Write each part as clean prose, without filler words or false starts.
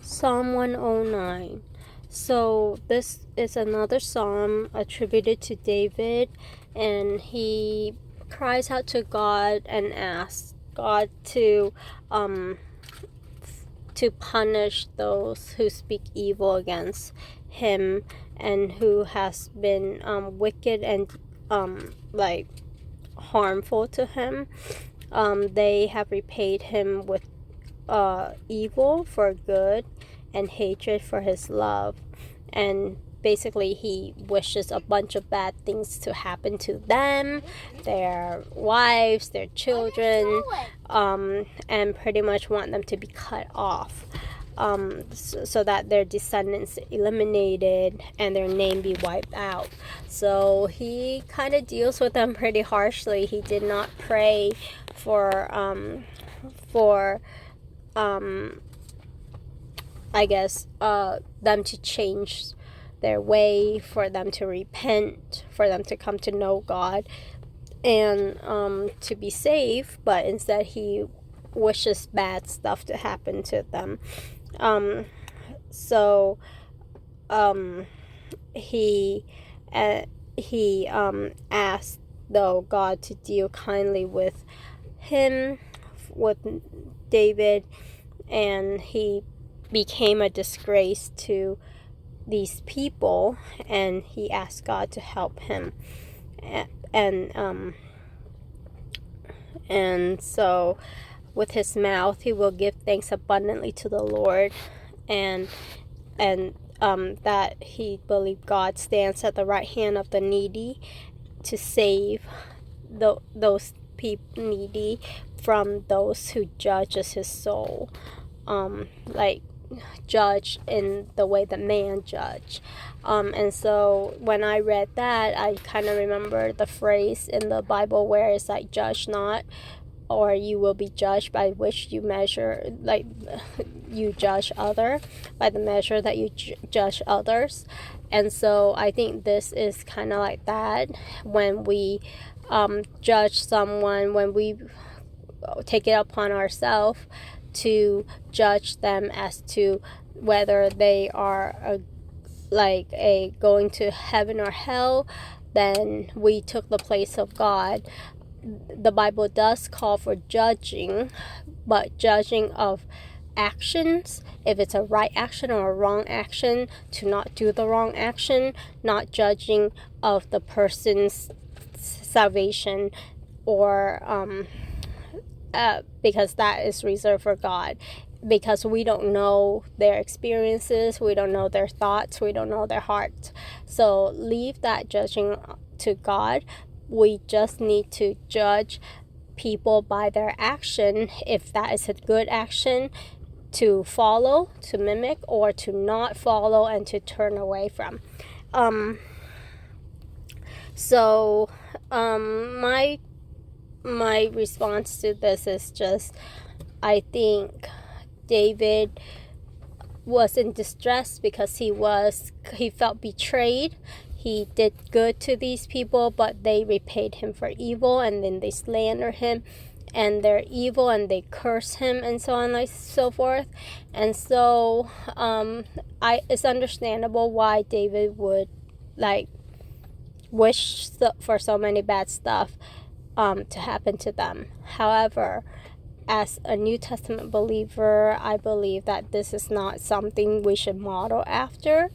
Psalm 109. So this is another psalm attributed to David, and he cries out to God and asks God to punish those who speak evil against him and who has been wicked and harmful to him. They have repaid him with evil for good and hatred for his love. And basically he wishes a bunch of bad things to happen to them, their wives, their children, and pretty much want them to be cut off, so that their descendants eliminated and their name be wiped out. So he kind of deals with them pretty harshly. He did not pray for them to change their way, for them to repent, for them to come to know God and to be saved, but instead he wishes bad stuff to happen to them. He asked, though, God to deal kindly with him, with David, and he became a disgrace to these people, and he asked God to help him. And so with his mouth he will give thanks abundantly to the Lord, and that he believed God stands at the right hand of the needy to save those needy from those who judges his soul, judge in the way that man judge. And so when I read that, I kind of remember the phrase in the Bible where it's like, judge not, or you will be judged by which you measure, you judge other, by the measure that you judge others. And so I think this is kind of like that. When we judge someone, when we take it upon ourselves to judge them as to whether they are going to heaven or hell, then we took the place of God. The Bible does call for judging, but judging of actions, if it's a right action or a wrong action, to not do the wrong action, not judging of the person's salvation, or because that is reserved for God, because we don't know their experiences, we don't know their thoughts, we don't know their hearts. So leave that judging to God. We just need to judge people by their action, if that is a good action to follow, to mimic, or to not follow and to turn away from. My response to this is just, I think David was in distress because he felt betrayed. He did good to these people, but they repaid him for evil, and then they slander him, and they're evil, and they curse him, and so on and so forth. And so it's understandable why David would wish for so many bad stuff to happen to them. However, as a New Testament believer, I believe that this is not something we should model after,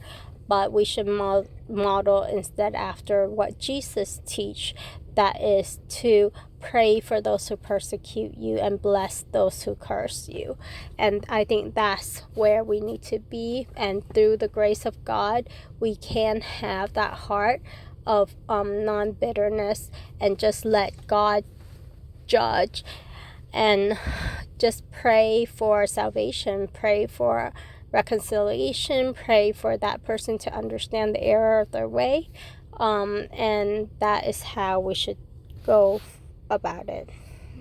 but we should model instead after what Jesus teach, that is to pray for those who persecute you and bless those who curse you. And I think that's where we need to be, and through the grace of God, we can have that heart of non-bitterness, and just let God judge, and just pray for salvation, pray for reconciliation, pray for that person to understand the error of their way, and that is how we should go about it.